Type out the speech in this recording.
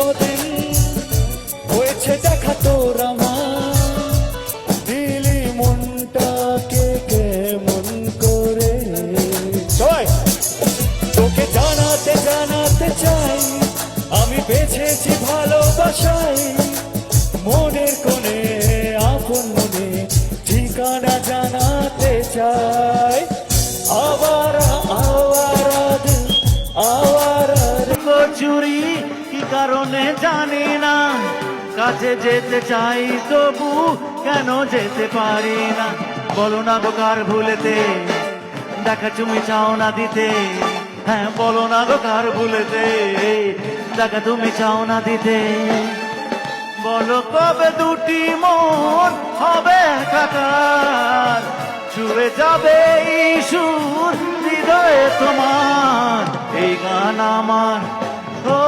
কদিন হয়েছে দেখা তোর আমার, দিলি মনটাকে কেমন করে। তোকে জানাতে জানাতে চাই আমি বেঁচেছি ভালোবাসায়, মনের কোণে আপন মনে ঠিকানা জানাতে চাই। আওয়ারা আওয়ারা দিল আওয়ারা চুরি কি কারণে জানি না, কাছে যেতে চাই তবু কেন যেতে পারি না। বলো না গো কার ভুলেতে দেখা তুমি চাও না দিতে, হ্যাঁ বলো না গো কার ভুলেতে দেখা তুমি চাও না দিতে। বলো কবে দুটি মন হবে একাকার, ছুঁয়ে যাবে এই সুর হৃদয়ে তোমার, এই গান আমার ও